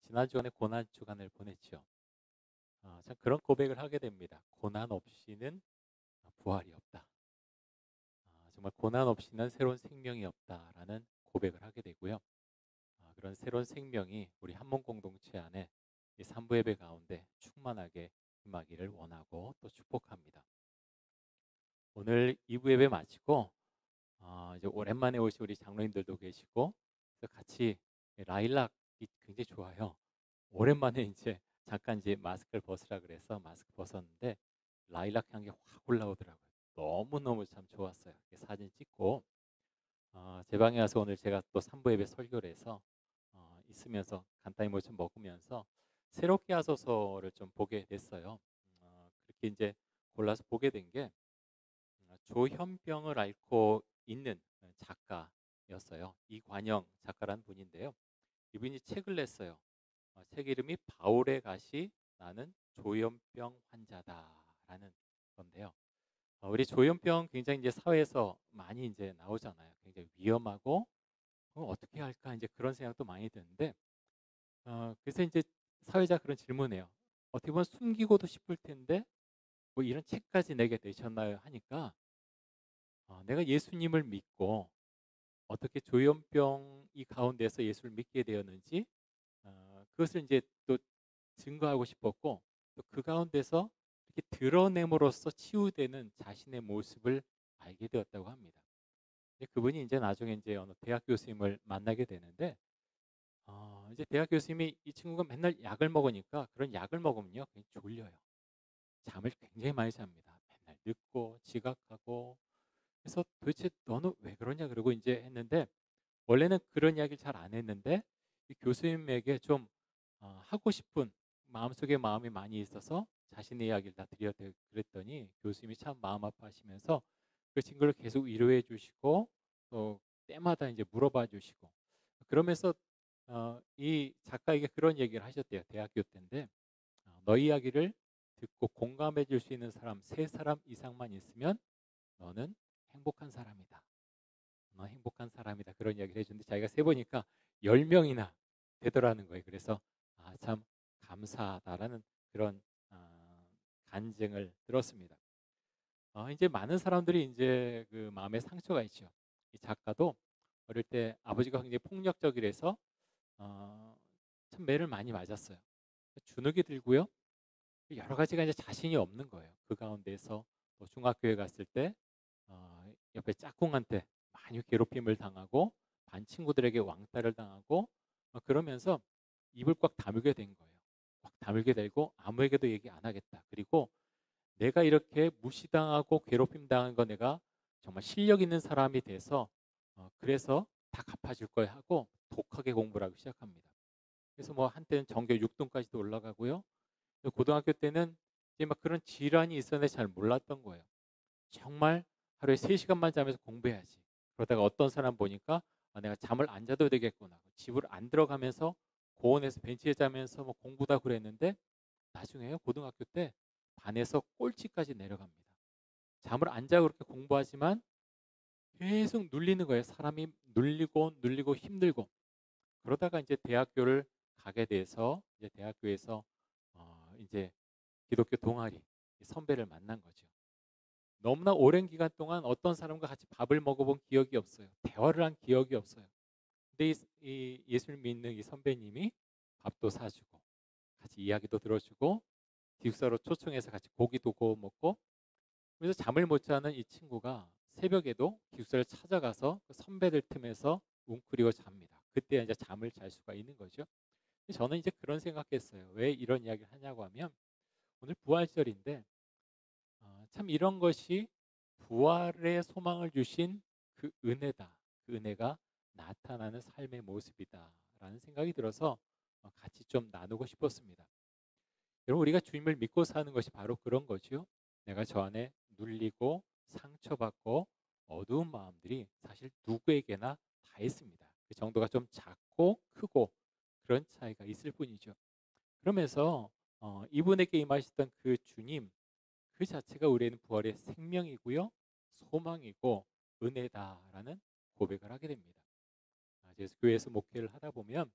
지난주간에 고난 주간을 보냈죠. 참 그런 고백을 하게 됩니다. 고난 없이는 부활이 없다. 정말 고난 없이는 새로운 생명이 없다라는 고백을 하게 되고요. 그런 새로운 생명이 우리 한몸 공동체 안에 이 산부 예배 가운데 충만하게 임하기를 원하고 또 축복합니다. 오늘 2부 예배 마치고 이제 오랜만에 오신 우리 장로님들도 계시고 그래서 같이 라일락이 굉장히 좋아요. 오랜만에 이제 잠깐 이제 마스크를 벗으라 그래서 마스크 벗었는데 라일락 향기 확 올라오더라고요. 너무너무 참 좋았어요. 사진 찍고 제 방에 와서 오늘 제가 또 3부 예배 설교를 해서 있으면서 간단히 뭐 좀 먹으면서 새롭게 하소서를 좀 보게 됐어요. 그렇게 이제 골라서 보게 된 게 조현병을 앓고 있는 작가였어요. 이관영 작가라는 분인데요. 이분이 책을 냈어요. 책 이름이 바울의 가시 나는 조현병 환자다라는 건데요. 우리 조현병 굉장히 이제 사회에서 많이 이제 나오잖아요. 굉장히 위험하고 어떻게 할까 이제 그런 생각도 많이 드는데 그래서 이제 사회자 그런 질문해요. 어떻게 보면 숨기고도 싶을 텐데 뭐 이런 책까지 내게 되셨나요? 하니까 내가 예수님을 믿고 어떻게 조현병 이 가운데서 예수를 믿게 되었는지 그것을 이제 또 증거하고 싶었고 또 그 가운데서 이렇게 드러냄으로써 치유되는 자신의 모습을 알게 되었다고 합니다. 그분이 이제 나중에 이제 어느 대학 교수님을 만나게 되는데 이제 대학 교수님이 이 친구가 맨날 약을 먹으니까 그런 약을 먹으면요 굉장히 졸려요. 잠을 굉장히 많이 잡니다. 맨날 늦고 지각하고 그래서 도대체 너는 왜 그러냐 그러고 이제 했는데 원래는 그런 이야기를 잘 안 했는데 이 교수님에게 좀 하고 싶은 마음속에 마음이 많이 있어서 자신의 이야기를 다 그랬더니 교수님이 참 마음 아파하시면서 그 친구를 계속 위로해 주시고 또 때마다 이제 물어봐 주시고 그러면서 이 작가에게 그런 얘기를 하셨대요. 대학교 때인데 너희 이야기를 듣고 공감해 줄 수 있는 사람 세 사람 이상만 있으면 너는 행복한 사람이다. 행복한 사람이다. 그런 이야기를 해주는데 자기가 세보니까 10명이나 되더라는 거예요. 그래서 참 감사하다라는 그런 간증을 들었습니다. 이제 많은 사람들이 이제 그 마음에 상처가 있죠. 이 작가도 어릴 때 아버지가 굉장히 폭력적이라서 참 매를 많이 맞았어요. 주눅이 들고요. 여러 가지가 이제 자신이 없는 거예요. 그 가운데서 또 중학교에 갔을 때 옆에 짝꿍한테 많이 괴롭힘을 당하고 반 친구들에게 왕따를 당하고 그러면서 입을 꽉 다물게 된 거예요. 꽉 다물게 되고 아무에게도 얘기 안 하겠다. 그리고 내가 이렇게 무시당하고 괴롭힘 당한 거 내가 정말 실력 있는 사람이 돼서 그래서 다 갚아줄 거야 하고 독하게 공부를 하기 시작합니다. 그래서 뭐 한때는 전교 6등까지도 올라가고요. 고등학교 때는 이제 막 그런 질환이 있었는데 잘 몰랐던 거예요. 정말 하루에 3시간만 자면서 공부해야지. 그러다가 어떤 사람 보니까 내가 잠을 안 자도 되겠구나. 집을 안 들어가면서 고원에서 벤치에 자면서 뭐 공부다 그랬는데 나중에요. 고등학교 때 반에서 꼴찌까지 내려갑니다. 잠을 안 자고 그렇게 공부하지만 계속 눌리는 거예요. 사람이 눌리고 눌리고 힘들고. 그러다가 이제 대학교를 가게 돼서 이제 대학교에서 이제 기독교 동아리 선배를 만난 거죠. 너무나 오랜 기간 동안 어떤 사람과 같이 밥을 먹어본 기억이 없어요. 대화를 한 기억이 없어요. 근데 이 예수를 믿는 이 선배님이 밥도 사주고 같이 이야기도 들어주고 기숙사로 초청해서 같이 고기도 구워 먹고 그래서 잠을 못 자는 이 친구가 새벽에도 기숙사를 찾아가서 그 선배들 틈에서 웅크리고 잡니다. 그때 이제 잠을 잘 수가 있는 거죠. 저는 이제 그런 생각했어요. 왜 이런 이야기를 하냐고 하면 오늘 부활절인데 참 이런 것이 부활의 소망을 주신 그 은혜다. 그 은혜가 나타나는 삶의 모습이다라는 생각이 들어서 같이 좀 나누고 싶었습니다. 여러분 우리가 주님을 믿고 사는 것이 바로 그런 거죠. 내가 저 안에 눌리고 상처받고 어두운 마음들이 사실 누구에게나 다 있습니다. 그 정도가 좀 작고 크고 그런 차이가 있을 뿐이죠. 그러면서 이분에게 임하셨던 그 주님 그 자체가 우리에는 부활의 생명이고요. 소망이고 은혜다라는 고백을 하게 됩니다. 그래서 교회에서 목회를 하다 보면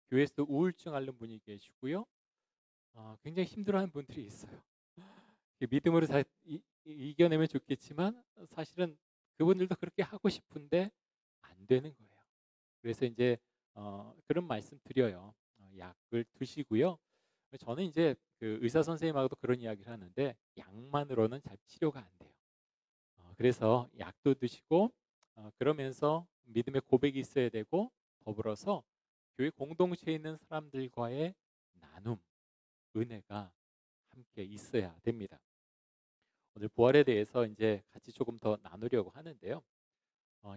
교회에서도 우울증 앓는 분이 계시고요. 굉장히 힘들어하는 분들이 있어요. 믿음으로 다 이겨내면 좋겠지만 사실은 그분들도 그렇게 하고 싶은데 안 되는 거예요. 그래서 이제 그런 말씀 드려요. 약을 드시고요. 저는 이제 그 의사 선생님하고도 그런 이야기를 하는데 약만으로는 잘 치료가 안 돼요. 그래서 약도 드시고 그러면서 믿음의 고백이 있어야 되고 더불어서 교회 공동체에 있는 사람들과의 나눔, 은혜가 함께 있어야 됩니다. 오늘 부활에 대해서 이제 같이 조금 더 나누려고 하는데요.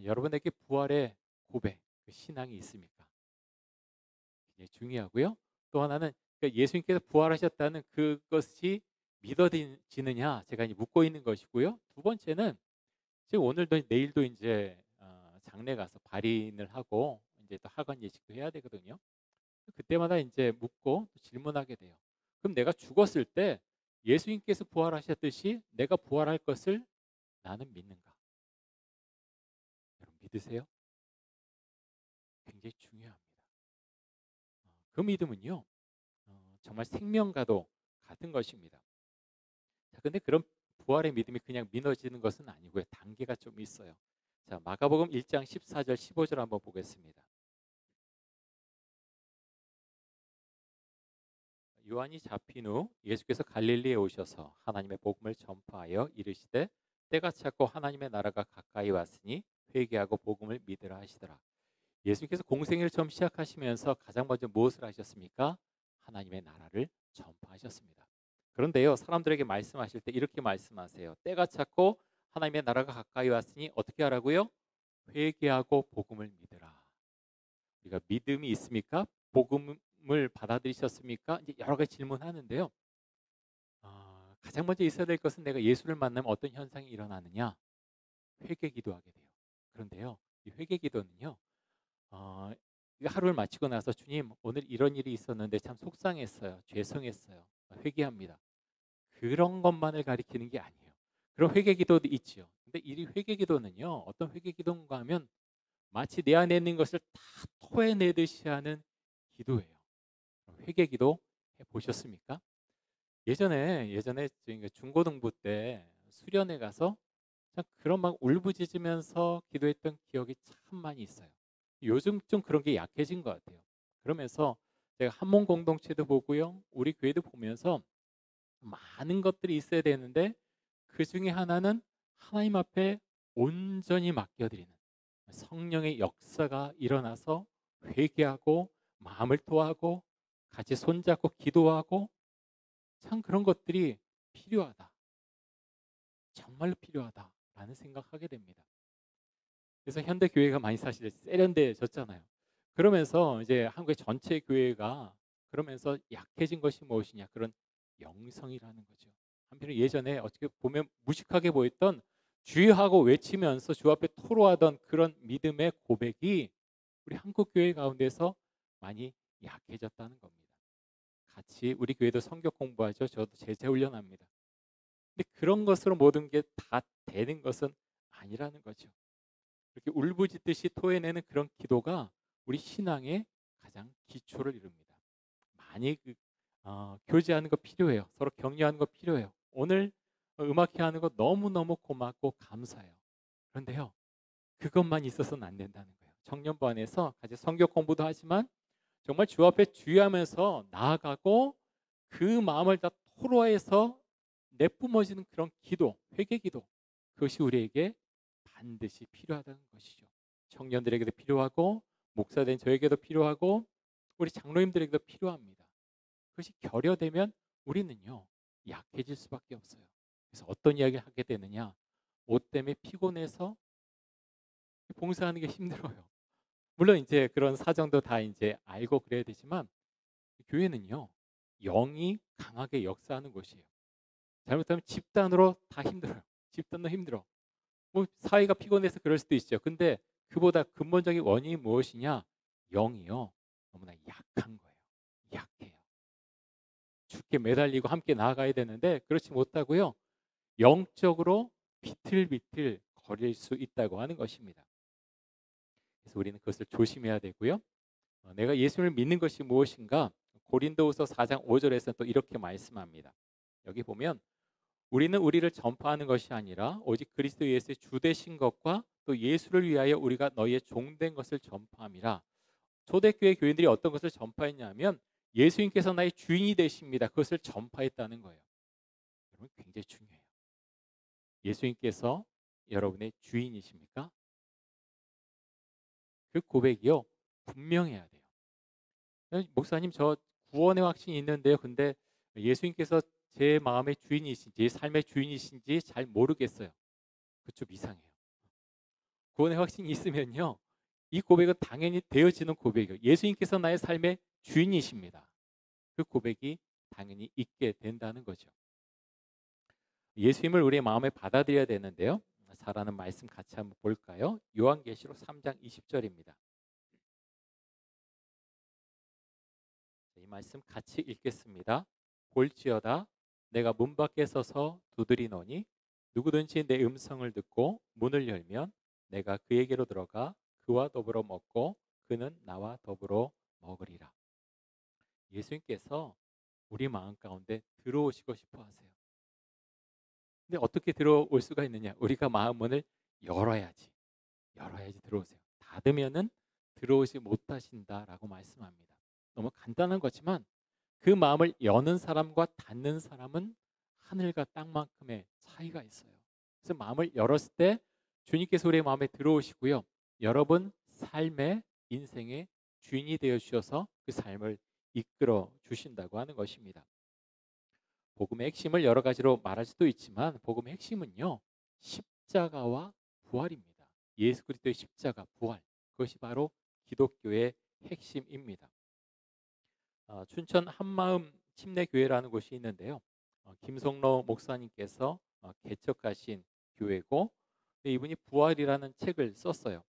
여러분에게 부활의 고백, 그 신앙이 있습니까? 굉장히 중요하고요. 또 하나는 그러니까 예수님께서 부활하셨다는 그것이 믿어지느냐 제가 이제 묻고 있는 것이고요. 두 번째는 지금 오늘도 내일도 이제 장례 가서 발인을 하고 이제 또 하관 예식도 해야 되거든요. 그때마다 이제 묻고 또 질문하게 돼요. 그럼 내가 죽었을 때 예수님께서 부활하셨듯이 내가 부활할 것을 나는 믿는가? 여러분 믿으세요? 굉장히 중요합니다. 그 믿음은요, 정말 생명과도 같은 것입니다. 자, 근데 그런 부활의 믿음이 그냥 믿어지는 것은 아니고요. 단계가 좀 있어요. 자, 마가복음 1장 14절 15절 한번 보겠습니다. 요한이 잡힌 후 예수께서 갈릴리에 오셔서 하나님의 복음을 전파하여 이르시되 때가 찼고 하나님의 나라가 가까이 왔으니 회개하고 복음을 믿으라 하시더라. 예수님께서 공생애를 처음 시작하시면서 가장 먼저 무엇을 하셨습니까? 하나님의 나라를 전파하셨습니다. 그런데요, 사람들에게 말씀하실 때 이렇게 말씀하세요. 때가 찼고 하나님의 나라가 가까이 왔으니 어떻게 하라고요? 회개하고 복음을 믿으라. 우리가 믿음이 있습니까? 복음을 받아들이셨습니까? 이제 여러 가지 질문하는데요. 가장 먼저 있어야 될 것은 내가 예수를 만나면 어떤 현상이 일어나느냐? 회개 기도하게 돼요. 그런데요, 이 회개 기도는요, 어, 하루를 마치고 나서 주님 오늘 이런 일이 있었는데 참 속상했어요. 죄송했어요. 회개합니다. 그런 것만을 가리키는 게 아니에요. 그런 회개 기도도 있지요. 근데 이 회개 기도는요, 어떤 회개 기도인가 하면 마치 내 안에 있는 것을 다 토해내듯이 하는 기도예요. 회개 기도 해 보셨습니까? 예전에 저희가 중고등부 때 수련회 가서 참 그런 막 울부짖으면서 기도했던 기억이 참 많이 있어요. 요즘 좀 그런 게 약해진 것 같아요. 그러면서 제가 한몸 공동체도 보고요, 우리 교회도 보면서 많은 것들이 있어야 되는데 그 중에 하나는 하나님 앞에 온전히 맡겨드리는 성령의 역사가 일어나서 회개하고 마음을 토하고 같이 손잡고 기도하고 참 그런 것들이 필요하다. 정말로 필요하다라는 생각하게 됩니다. 그래서 현대 교회가 많이 사실 세련돼졌잖아요. 그러면서 이제 한국의 전체 교회가 그러면서 약해진 것이 무엇이냐? 그런 영성이라는 거죠. 한편에 예전에 어떻게 보면 무식하게 보였던 주의하고 외치면서 주 앞에 토로하던 그런 믿음의 고백이 우리 한국 교회 가운데서 많이 약해졌다는 겁니다. 같이 우리 교회도 성경 공부하죠. 저도 제자 훈련합니다. 근데 그런 것으로 모든 게 다 되는 것은 아니라는 거죠. 그렇게 울부짖듯이 토해내는 그런 기도가 우리 신앙의 가장 기초를 이룹니다. 많이 교제하는 거 필요해요. 서로 격려하는 거 필요해요. 오늘 음악회 하는 거 너무너무 고맙고 감사해요. 그런데요, 그것만 있어서는 안 된다는 거예요. 청년부 안에서 같이 성경 공부도 하지만 정말 주 앞에 주의하면서 나아가고 그 마음을 다 토로해서 내뿜어지는 그런 기도, 회개 기도, 그것이 우리에게 반드시 필요하다는 것이죠. 청년들에게도 필요하고 목사된 저에게도 필요하고 우리 장로님들에게도 필요합니다. 그것이 결여되면 우리는요, 약해질 수밖에 없어요. 그래서 어떤 이야기를 하게 되느냐? 옷 때문에 피곤해서 봉사하는 게 힘들어요. 물론 이제 그런 사정도 다 이제 알고 그래야 되지만 교회는요, 영이 강하게 역사하는 곳이에요. 잘못하면 집단으로 다 힘들어요. 집단도 힘들어. 뭐 사회가 피곤해서 그럴 수도 있죠. 근데 그보다 근본적인 원인이 무엇이냐? 영이요, 너무나 약한 거예요. 약해요. 죽게 매달리고 함께 나아가야 되는데 그렇지 못하고요, 영적으로 비틀비틀 거릴 수 있다고 하는 것입니다. 그래서 우리는 그것을 조심해야 되고요. 내가 예수를 믿는 것이 무엇인가? 고린도후서 4장 5절에서 또 이렇게 말씀합니다. 여기 보면 우리는 우리를 전파하는 것이 아니라 오직 그리스도 예수의 주 되신 것과 또 예수를 위하여 우리가 너희의 종된 것을 전파함이라. 초대교회 교인들이 어떤 것을 전파했냐면 예수님께서 나의 주인이 되십니다. 그것을 전파했다는 거예요. 여러분 굉장히 중요해요. 예수님께서 여러분의 주인이십니까? 그 고백이요 분명해야 돼요. 목사님 저 구원의 확신이 있는데요. 근데 예수님께서 제 마음의 주인이신지 삶의 주인이신지 잘 모르겠어요. 그 좀 이상해요. 구원의 확신이 있으면요. 이 고백은 당연히 되어지는 고백이에요. 예수님께서 나의 삶의 주인이십니다. 그 고백이 당연히 있게 된다는 거죠. 예수님을 우리의 마음에 받아들여야 되는데요. 잘하는 말씀 같이 한번 볼까요? 요한계시록 3장 20절입니다. 이 말씀 같이 읽겠습니다. 볼지어다 내가 문 밖에 서서 두드리노니 누구든지 내 음성을 듣고 문을 열면 내가 그에게로 들어가 그와 더불어 먹고 그는 나와 더불어 먹으리라. 예수님께서 우리 마음 가운데 들어오시고 싶어 하세요. 근데 어떻게 들어올 수가 있느냐? 우리가 마음 문을 열어야지. 열어야지 들어오세요. 닫으면은 들어오지 못하신다라고 말씀합니다. 너무 간단한 거지만 그 마음을 여는 사람과 닫는 사람은 하늘과 땅만큼의 차이가 있어요. 그래서 마음을 열었을 때 주님께서 우리의 마음에 들어오시고요. 여러분 삶의 인생의 주인이 되어 주셔서 그 삶을 이끌어 주신다고 하는 것입니다. 복음의 핵심을 여러 가지로 말할 수도 있지만 복음의 핵심은요. 십자가와 부활입니다. 예수 그리스도의 십자가 부활. 그것이 바로 기독교의 핵심입니다. 춘천 한마음 침례교회라는 곳이 있는데요. 김성로 목사님께서 개척하신 교회고 이분이 부활이라는 책을 썼어요.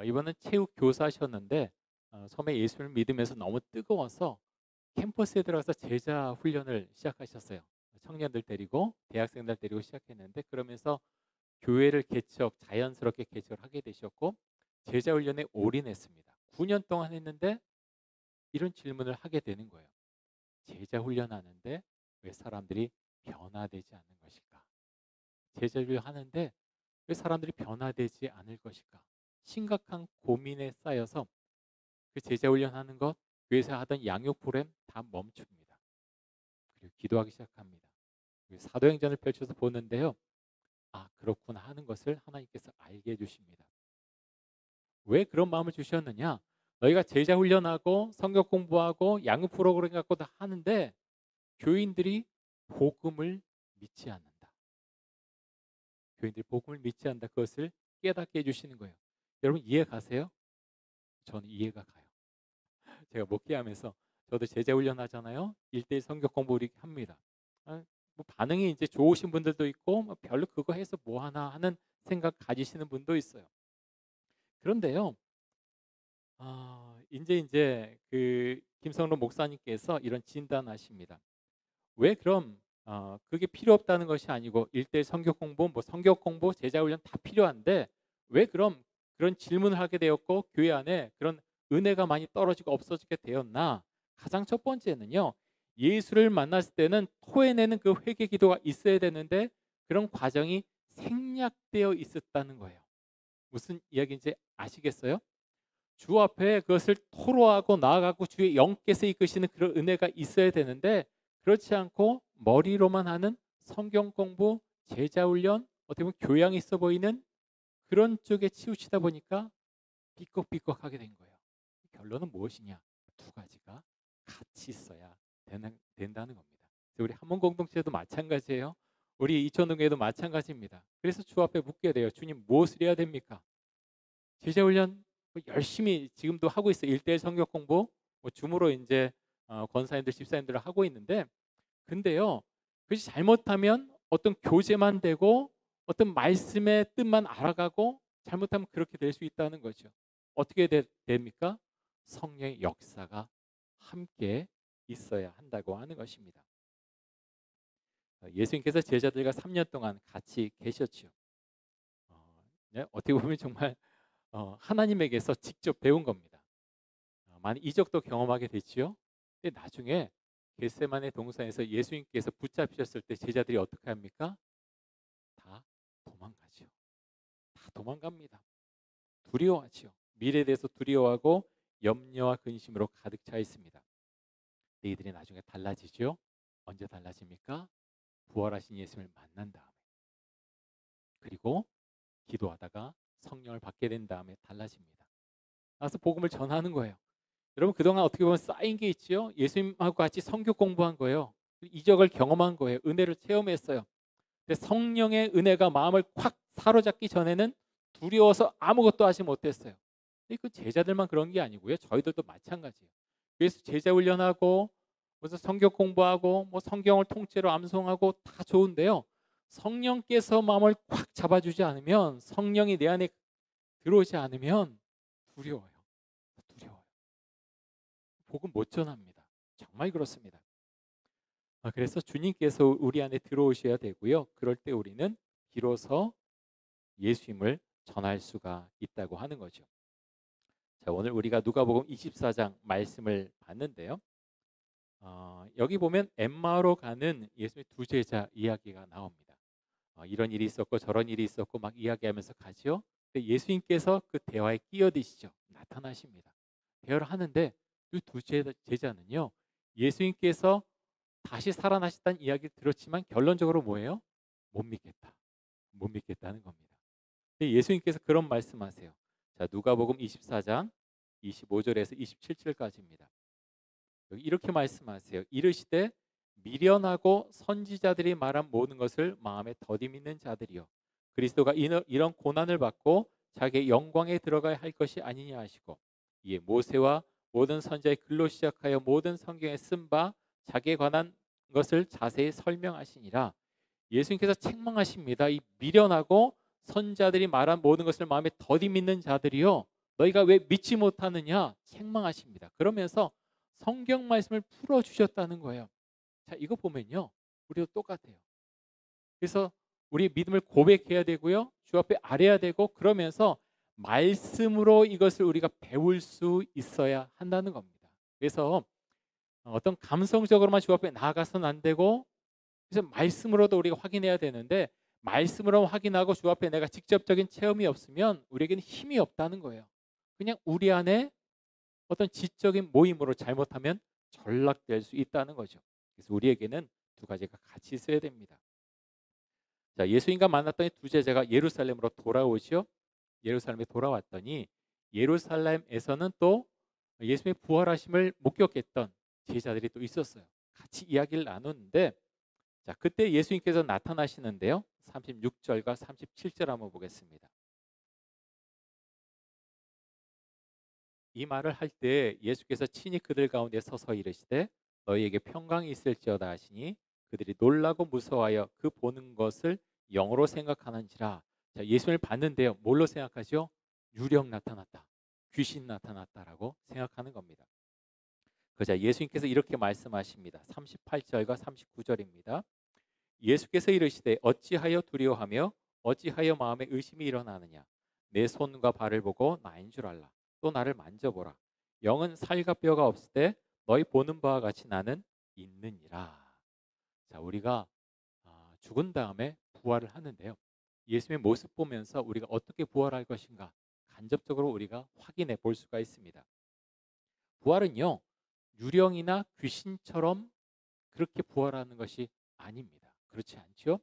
이분은 체육 교사셨는데 처음에 예수를 믿으면서 너무 뜨거워서 캠퍼스에 들어가서 제자 훈련을 시작하셨어요. 청년들 데리고 대학생들 데리고 시작했는데 그러면서 교회를 자연스럽게 개척을 하게 되셨고 제자 훈련에 올인했습니다. 9년 동안 했는데 이런 질문을 하게 되는 거예요. 제자 훈련하는데 왜 사람들이 변화되지 않는 것일까? 제자 훈련하는데 왜 사람들이 변화되지 않을 것일까? 심각한 고민에 쌓여서 그 제자 훈련하는 것, 교회에서 하던 양육 프로그램 다 멈춥니다. 그리고 기도하기 시작합니다. 사도행전을 펼쳐서 보는데요. 아, 그렇구나 하는 것을 하나님께서 알게 해주십니다. 왜 그런 마음을 주셨느냐? 너희가 제자 훈련하고 성경 공부하고 양육 프로그램 갖고 다 하는데 교인들이 복음을 믿지 않는다. 교인들이 복음을 믿지 않는다. 그것을 깨닫게 해주시는 거예요. 여러분 이해 가세요? 저는 이해가 가요. 제가 목회하면서 저도 제자 훈련하잖아요. 1대1 성경 공부 이렇게 합니다. 뭐 반응이 이제 좋으신 분들도 있고 뭐 별로 그거 해서 뭐 하나 하는 생각 가지시는 분도 있어요. 그런데요. 이제 그 김성로 목사님께서 이런 진단하십니다. 왜 그럼 그게 필요 없다는 것이 아니고 1대1 성경 공부, 뭐 성경 공부, 제자 훈련 다 필요한데 왜 그럼 그런 질문을 하게 되었고 교회 안에 그런 은혜가 많이 떨어지고 없어지게 되었나? 가장 첫 번째는요. 예수를 만났을 때는 토해내는 그 회개 기도가 있어야 되는데 그런 과정이 생략되어 있었다는 거예요. 무슨 이야기인지 아시겠어요? 주 앞에 그것을 토로하고 나아가고 주의 영께서 이끄시는 그런 은혜가 있어야 되는데 그렇지 않고 머리로만 하는 성경 공부, 제자 훈련, 어떻게 보면 교양이 있어 보이는 그런 쪽에 치우치다 보니까 삐걱삐걱하게 된 거예요. 결론은 무엇이냐? 두 가지가 같이 있어야 된다는 겁니다. 우리 한문 공동체도 마찬가지예요. 우리 이천동교회도 마찬가지입니다. 그래서 주 앞에 묻게 돼요. 주님 무엇을 해야 됩니까? 제자 훈련 열심히 지금도 하고 있어요. 1대1 성경 공부 줌으로 이제 권사님들 집사님들 하고 있는데 근데요. 그것이 잘못하면 어떤 교재만 되고 어떤 말씀의 뜻만 알아가고 잘못하면 그렇게 될 수 있다는 거죠. 어떻게 됩니까? 성령의 역사가 함께 있어야 한다고 하는 것입니다. 예수님께서 제자들과 3년 동안 같이 계셨죠. 네, 어떻게 보면 정말 하나님에게서 직접 배운 겁니다. 많은 이적도 경험하게 됐지요. 근데 나중에 겟세마네 동산에서 예수님께서 붙잡히셨을 때 제자들이 어떻게 합니까? 다 도망가죠. 다 도망갑니다. 두려워하죠. 미래에 대해서 두려워하고 염려와 근심으로 가득 차 있습니다. 근데 이들이 나중에 달라지죠. 언제 달라집니까? 부활하신 예수님을 만난 다음에, 그리고 기도하다가 성령을 받게 된 다음에 달라집니다. 나서 복음을 전하는 거예요. 여러분, 그동안 어떻게 보면 쌓인 게 있지요. 예수님하고 같이 성경 공부한 거예요. 이적을 경험한 거예요. 은혜를 체험했어요. 근데 성령의 은혜가 마음을 콱 사로잡기 전에는 두려워서 아무것도 하지 못했어요. 근데 그 제자들만 그런 게 아니고요. 저희들도 마찬가지예요. 그래서 제자 훈련하고 무슨 성경 공부하고 뭐 성경을 통째로 암송하고 다 좋은데요. 성령께서 마음을 꽉 잡아주지 않으면, 성령이 내 안에 들어오지 않으면 두려워요. 두려워요. 복음 못 전합니다. 정말 그렇습니다. 그래서 주님께서 우리 안에 들어오셔야 되고요. 그럴 때 우리는 비로소 예수님을 전할 수가 있다고 하는 거죠. 자, 오늘 우리가 누가복음 24장 말씀을 봤는데요. 여기 보면 엠마오로 가는 예수님의 두 제자 이야기가 나옵니다. 이런 일이 있었고 저런 일이 있었고 막 이야기하면서 가죠. 근데 예수님께서 그 대화에 끼어드시죠. 나타나십니다. 대화를 하는데 그 두 제자는요, 예수님께서 다시 살아나셨다는 이야기를 들었지만 결론적으로 뭐예요? 못 믿겠다. 못 믿겠다는 겁니다. 예수님께서 그런 말씀하세요. 자, 누가복음 24장 25절에서 27절까지입니다. 여기 이렇게 말씀하세요. 이르시되 미련하고 선지자들이 말한 모든 것을 마음에 더디 믿는 자들이요, 그리스도가 이런 고난을 받고 자기의 영광에 들어가야 할 것이 아니냐 하시고, 이에 모세와 모든 선지자의 글로 시작하여 모든 성경에 쓴 바 자기에 관한 것을 자세히 설명하시니라. 예수님께서 책망하십니다. 이 미련하고 선지자들이 말한 모든 것을 마음에 더디 믿는 자들이요, 너희가 왜 믿지 못하느냐 책망하십니다. 그러면서 성경 말씀을 풀어 주셨다는 거예요. 자, 이거 보면요, 우리도 똑같아요. 그래서 우리 믿음을 고백해야 되고요, 주 앞에 아뢰야 되고, 그러면서 말씀으로 이것을 우리가 배울 수 있어야 한다는 겁니다. 그래서 어떤 감성적으로만 주 앞에 나아가서는 안 되고, 그래서 말씀으로도 우리가 확인해야 되는데, 말씀으로 확인하고 주 앞에 내가 직접적인 체험이 없으면 우리에게는 힘이 없다는 거예요. 그냥 우리 안에 어떤 지적인 모임으로 잘못하면 전락될 수 있다는 거죠. 그래서 우리에게는 두 가지가 같이 있어야 됩니다. 자, 예수님과 만났더니 두 제자가 예루살렘으로 돌아오시오. 예루살렘에 돌아왔더니 예루살렘에서는 또 예수님의 부활하심을 목격했던 제자들이 또 있었어요. 같이 이야기를 나눴는데, 자, 그때 예수님께서 나타나시는데요. 36절과 37절 한번 보겠습니다. 이 말을 할 때 예수께서 친히 그들 가운데 서서 이르시되 너희에게 평강이 있을지어다 하시니, 그들이 놀라고 무서워하여 그 보는 것을 영으로 생각하는지라. 자, 예수님을 봤는데요, 뭘로 생각하죠? 유령 나타났다, 귀신 나타났다라고 생각하는 겁니다. 그자 예수님께서 이렇게 말씀하십니다. 38절과 39절입니다. 예수께서 이르시되 어찌하여 두려워하며 어찌하여 마음에 의심이 일어나느냐. 내 손과 발을 보고 나인 줄 알라. 또 나를 만져보라. 영은 살과 뼈가 없을 때 너희 보는 바와 같이 나는 있느니라. 자, 우리가 죽은 다음에 부활을 하는데요, 예수님의 모습 보면서 우리가 어떻게 부활할 것인가 간접적으로 우리가 확인해 볼 수가 있습니다. 부활은요, 유령이나 귀신처럼 그렇게 부활하는 것이 아닙니다. 그렇지 않죠?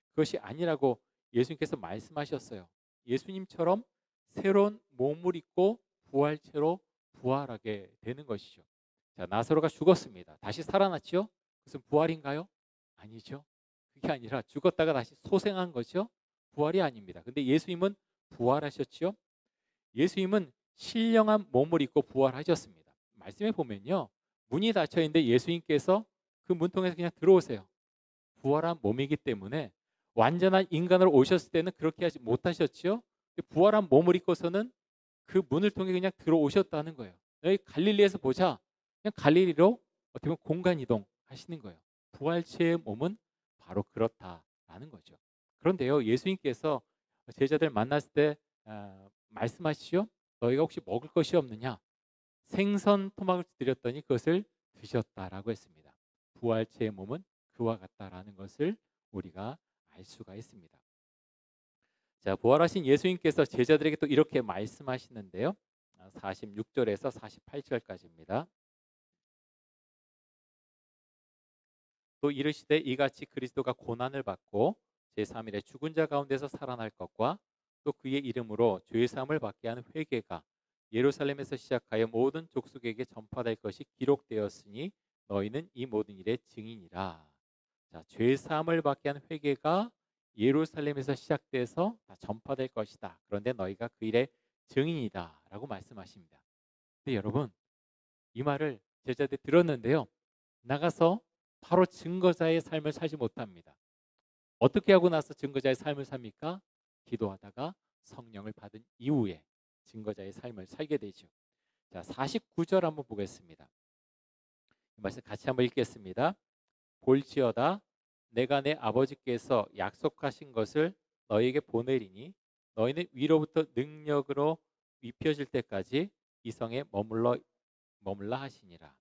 그것이 아니라고 예수님께서 말씀하셨어요. 예수님처럼 새로운 몸을 입고 부활체로 부활하게 되는 것이죠. 자, 나사로가 죽었습니다. 다시 살아났죠? 무슨 부활인가요? 아니죠. 그게 아니라 죽었다가 다시 소생한 거죠. 부활이 아닙니다. 근데 예수님은 부활하셨죠? 예수님은 신령한 몸을 입고 부활하셨습니다. 말씀에 보면요, 문이 닫혀 있는데 예수님께서 그 문통에서 그냥 들어오세요. 부활한 몸이기 때문에 완전한 인간으로 오셨을 때는 그렇게 하지 못하셨죠. 부활한 몸을 입고서는 그 문을 통해 그냥 들어오셨다는 거예요. 여기 갈릴리에서 보자, 그냥 갈릴리로 어떻게 보면 공간 이동 하시는 거예요. 부활체의 몸은 바로 그렇다라는 거죠. 그런데요, 예수님께서 제자들 만났을 때 말씀하시죠. 너희가 혹시 먹을 것이 없느냐? 생선 토막을 드렸더니 그것을 드셨다라고 했습니다. 부활체의 몸은 그와 같다라는 것을 우리가 알 수가 있습니다. 자, 부활하신 예수님께서 제자들에게 또 이렇게 말씀하시는데요. 46절에서 48절까지입니다. 또 이르시되 이같이 그리스도가 고난을 받고 제3일에 죽은 자 가운데서 살아날 것과 또 그의 이름으로 죄 사함을 받게 하는 회개가 예루살렘에서 시작하여 모든 족속에게 전파될 것이 기록되었으니 너희는 이 모든 일의 증인이라. 자, 죄 사함을 받게 하는 회개가 예루살렘에서 시작돼서 다 전파될 것이다. 그런데 너희가 그 일의 증인이다라고 말씀하십니다. 근데 여러분, 이 말을 제자들이 들었는데요. 나가서 바로 증거자의 삶을 살지 못합니다. 어떻게 하고 나서 증거자의 삶을 삽니까? 기도하다가 성령을 받은 이후에 증거자의 삶을 살게 되죠. 자, 49절 한번 보겠습니다. 이 말씀 같이 한번 읽겠습니다. 볼지어다 내가 내 아버지께서 약속하신 것을 너희에게 보내리니 너희는 위로부터 능력으로 입혀질 때까지 이 성에 머물라 하시니라.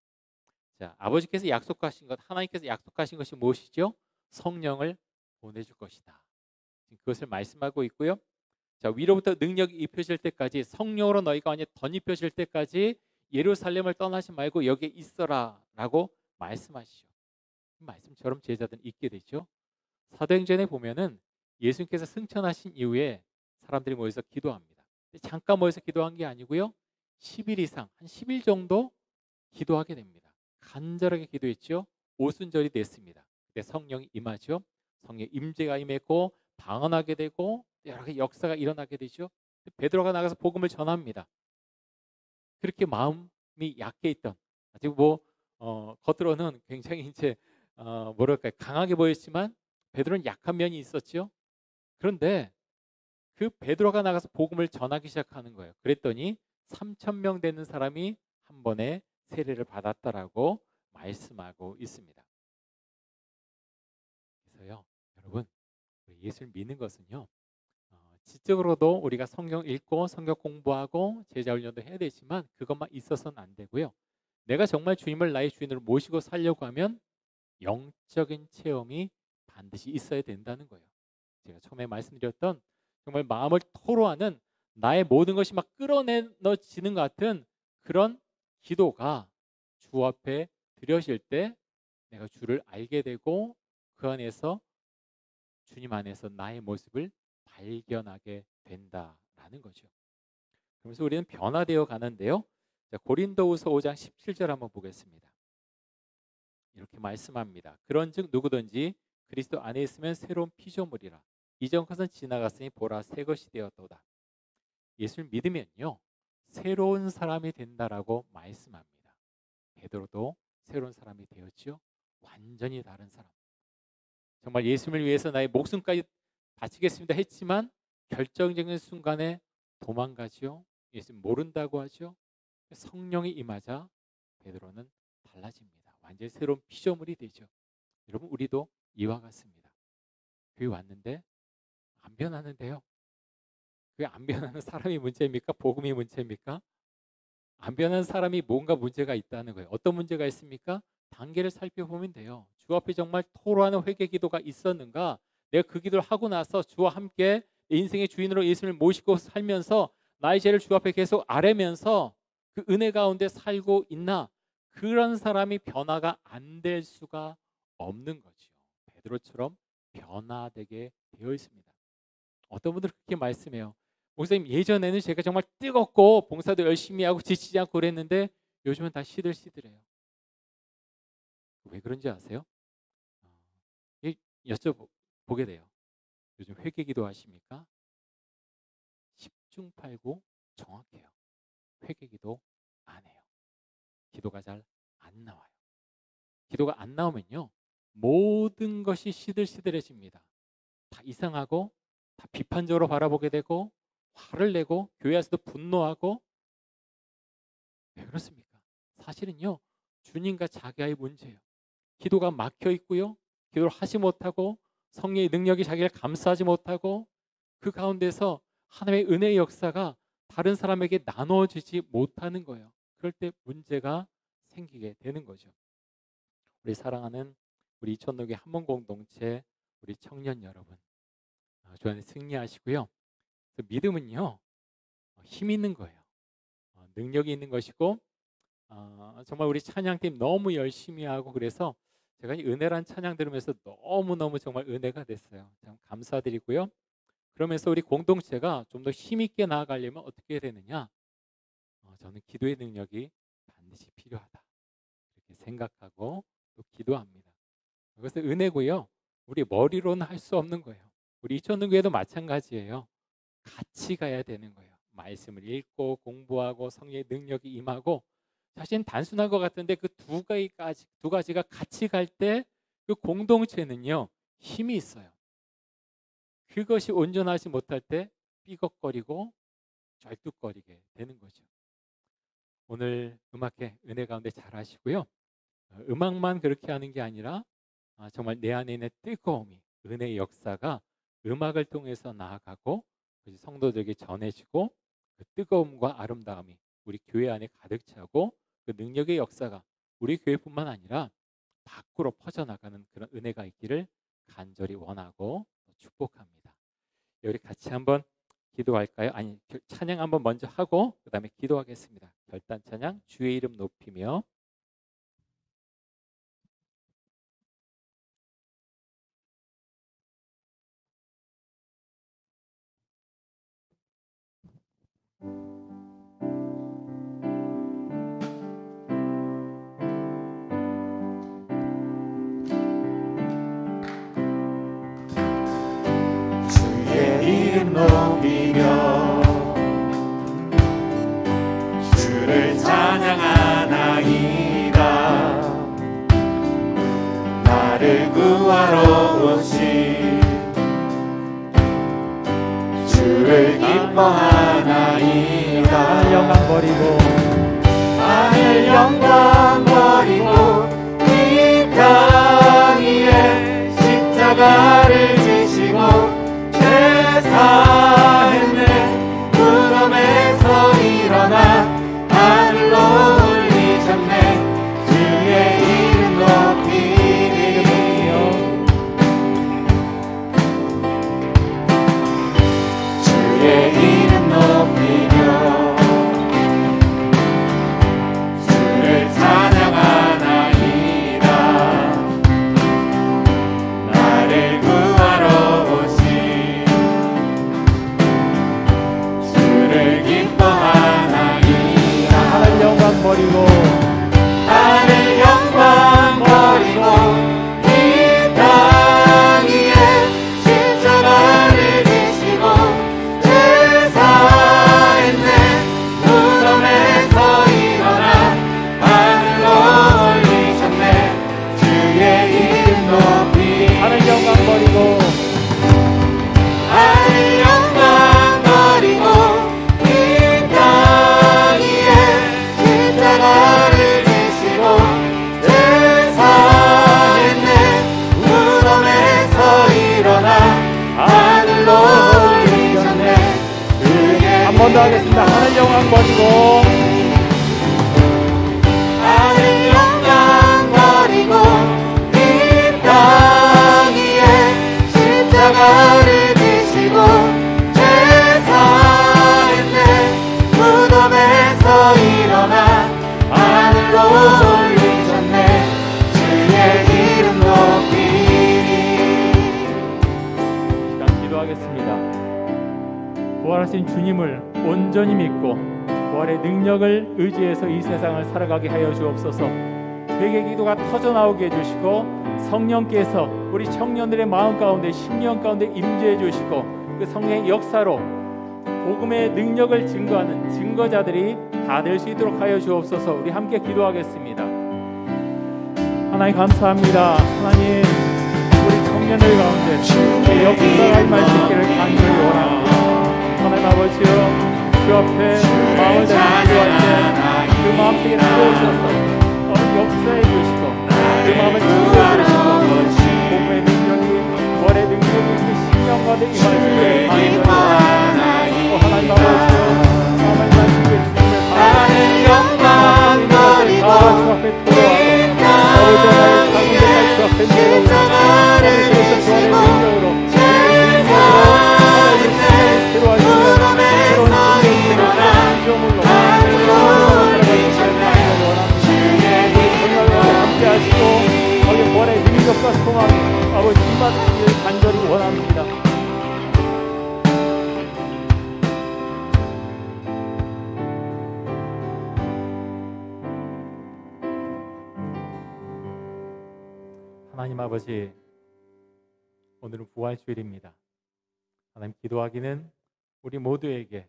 자, 아버지께서 약속하신 것, 하나님께서 약속하신 것이 무엇이죠? 성령을 보내줄 것이다. 그것을 말씀하고 있고요. 자, 위로부터 능력이 입혀질 때까지, 성령으로 너희가 완전히 덧입혀질 때까지 예루살렘을 떠나지 말고 여기에 있어라라고 말씀하시죠. 이 말씀처럼 제자들은 있게 되죠. 사도행전에 보면은 예수님께서 승천하신 이후에 사람들이 모여서 기도합니다. 잠깐 모여서 기도한 게 아니고요. 10일 이상, 한 10일 정도 기도하게 됩니다. 간절하게 기도했죠. 오순절이 됐습니다. 그때 성령이 임하죠. 성령 임재가 임했고 방언하게 되고 여러 가지 역사가 일어나게 되죠. 베드로가 나가서 복음을 전합니다. 그렇게 마음이 약해 있던, 아직 겉으로는 굉장히 이제 뭐랄까요, 강하게 보였지만 베드로는 약한 면이 있었죠. 그런데 그 베드로가 나가서 복음을 전하기 시작하는 거예요. 그랬더니 3,000명 되는 사람이 한 번에 세례를 받았다라고 말씀하고 있습니다. 그래서요, 여러분, 예수를 믿는 것은요, 지적으로도 우리가 성경 읽고 성경 공부하고 제자 훈련도 해야 되지만 그것만 있어서는 안 되고요. 내가 정말 주님을 나의 주인으로 모시고 살려고 하면 영적인 체험이 반드시 있어야 된다는 거예요. 제가 처음에 말씀드렸던 정말 마음을 토로하는, 나의 모든 것이 막 끌어내지는 것 같은 그런 기도가 주 앞에 드려질 때 내가 주를 알게 되고 그 안에서, 주님 안에서 나의 모습을 발견하게 된다라는 거죠. 그러면서 우리는 변화되어 가는데요. 자, 고린도후서 5장 17절 한번 보겠습니다. 이렇게 말씀합니다. 그런즉 누구든지 그리스도 안에 있으면 새로운 피조물이라. 이전 것은 지나갔으니 보라 새 것이 되었도다. 예수를 믿으면요, 새로운 사람이 된다라고 말씀합니다. 베드로도 새로운 사람이 되었죠. 완전히 다른 사람. 정말 예수님을 위해서 나의 목숨까지 바치겠습니다 했지만 결정적인 순간에 도망가죠. 예수님 모른다고 하죠. 성령이 임하자 베드로는 달라집니다. 완전히 새로운 피조물이 되죠. 여러분, 우리도 이와 같습니다. 교회 왔는데 안 변하는데요. 그게 안 변하는 사람이 문제입니까? 복음이 문제입니까? 안 변하는 사람이 뭔가 문제가 있다는 거예요. 어떤 문제가 있습니까? 단계를 살펴보면 돼요. 주 앞에 정말 토로하는 회개 기도가 있었는가? 내가 그 기도를 하고 나서 주와 함께 내 인생의 주인으로 예수님을 모시고 살면서 나의 죄를 주 앞에 계속 아뢰면서 그 은혜 가운데 살고 있나? 그런 사람이 변화가 안 될 수가 없는 거죠. 베드로처럼 변화되게 되어 있습니다. 어떤 분들은 그렇게 말씀해요. 목사님, 예전에는 제가 정말 뜨겁고 봉사도 열심히 하고 지치지 않고 그랬는데 요즘은 다 시들시들해요. 왜 그런지 아세요? 여쭤보게 돼요. 요즘 회개기도 하십니까? 10중 8구 정확해요. 회개기도 안 해요. 기도가 잘 안 나와요. 기도가 안 나오면요, 모든 것이 시들시들해집니다. 다 이상하고 다 비판적으로 바라보게 되고 화를 내고 교회에서도 분노하고. 왜 그렇습니까? 사실은요, 주님과 자기의 문제예요. 기도가 막혀 있고요, 기도를 하지 못하고 성령의 능력이 자기를 감싸지 못하고 그 가운데서 하나님의 은혜의 역사가 다른 사람에게 나눠주지 못하는 거예요. 그럴 때 문제가 생기게 되는 거죠. 우리 사랑하는 우리 이천동의 한문 공동체 우리 청년 여러분, 주 안에 승리하시고요. 그래서 믿음은요, 힘 있는 거예요. 능력이 있는 것이고, 정말 우리 찬양팀 너무 열심히 하고, 그래서 제가 이 은혜란 찬양 들으면서 너무너무 정말 은혜가 됐어요. 참 감사드리고요. 그러면서 우리 공동체가 좀 더 힘있게 나아가려면 어떻게 해야 되느냐? 저는 기도의 능력이 반드시 필요하다, 이렇게 생각하고 또 기도합니다. 그것은 은혜고요. 우리 머리로는 할 수 없는 거예요. 우리 이천능교회도 마찬가지예요. 같이 가야 되는 거예요. 말씀을 읽고 공부하고 성령의 능력이 임하고, 사실 단순한 것 같은데 그 두 가지가 같이 갈 때 그 공동체는요, 힘이 있어요. 그것이 온전하지 못할 때 삐걱거리고 절뚝거리게 되는 거죠. 오늘 음악회 은혜 가운데 잘 하시고요. 음악만 그렇게 하는 게 아니라 정말 내 안에 있는 뜨거움이, 은혜의 역사가 음악을 통해서 나아가고 성도들에게 전해지고, 그 뜨거움과 아름다움이 우리 교회 안에 가득 차고, 그 능력의 역사가 우리 교회뿐만 아니라 밖으로 퍼져나가는 그런 은혜가 있기를 간절히 원하고 축복합니다. 우리 같이 한번 기도할까요? 아니, 찬양 한번 먼저 하고 그 다음에 기도하겠습니다. 결단 찬양, 주의 이름 높이며. 이름 높이며 주를 찬양하나이다. 나를 구하러 오신 주를 기뻐하나이다. 하늘 영광 버리고 하늘 영광 버리고 이 땅 위에 십자가를 지시고 사했네. 무덤에서 일어나 하늘로 올리셨네. 주의 이름 높이니 주의 이름 높이며 주를 찬양하나이다. 나를 구하러 오신 하늘 영광 버리고 하늘 영광 버리고 이 땅 위에 십자가를 지시고 제사했네. 무덤에서 일어나 하늘로 올리셨네. 주의 이름 높이 하늘 영광 버리고 하늘 영광 버리고 이 땅 위에 십자가를 지시고 제사했네. 무덤에서 일어나 하늘로 올리셨네. 한 번 더 하겠습니다. 하늘 영광 버리고 하늘 영광 버리고 이 땅 위에 십자가를 지시고 제사했네. 무덤에서 일어나 하늘로 올리셨네. 주의 이름 높이니. 시간 기도하겠습니다. 부활하신 주님을 온전히 믿고 부활의 능력을 의지해서 이 세상을 살아가게 하여 주옵소서. 회개 기도가 터져 나오게 해주시고, 성령께서 우리 청년들의 마음 가운데 심령 가운데 임재해 주시고, 그 성령의 역사로 복음의 능력을 증거하는 증거자들이 다 될 수 있도록 하여 주옵소서. 우리 함께 기도하겠습니다. 하나님 감사합니다. 하나님, 우리 청년들 가운데 역사가 임할 수 있기를 간절히 원합니다. 하나님 아버지여, 주 앞에 마음을 다해 기도할 때 그 마음 속에 들어오셔서 역사해 주시고, 그 마음을 치유해 주시고, 복음의 능력이, 월의 능력이 그 심령 가운데 임할 수 있기를 간절히 원합니다. 하나님 아버지여, 하나님 아버지, 오늘은 부활주일입니다. 하나님, 기도하기는 우리 모두에게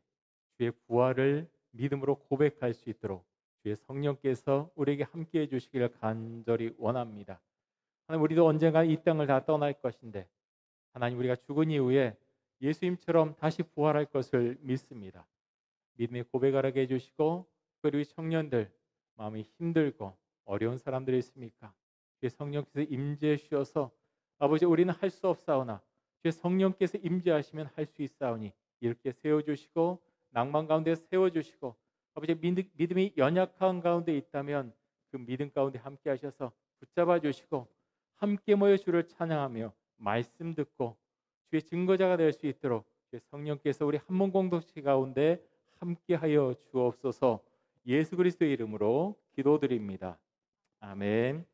주의 부활을 믿음으로 고백할 수 있도록 주의 성령께서 우리에게 함께해 주시기를 간절히 원합니다. 하나님, 우리도 언젠가 이 땅을 다 떠날 것인데 하나님, 우리가 죽은 이후에 예수님처럼 다시 부활할 것을 믿습니다. 믿음의 고백을 하게 해주시고, 그리고 우리 청년들 마음이 힘들고 어려운 사람들이 있습니까? 주의 성령께서 임재해 주셔서 아버지, 우리는 할 수 없사오나 주의 성령께서 임재하시면 할 수 있사오니 이렇게 세워주시고 낭만 가운데 세워주시고, 아버지, 믿음이 연약한 가운데 있다면 그 믿음 가운데 함께 하셔서 붙잡아 주시고 함께 모여 주를 찬양하며 말씀 듣고 주의 증거자가 될 수 있도록 주의 성령께서 우리 한 몸 공동체 가운데 함께하여 주옵소서. 예수 그리스도의 이름으로 기도드립니다. 아멘.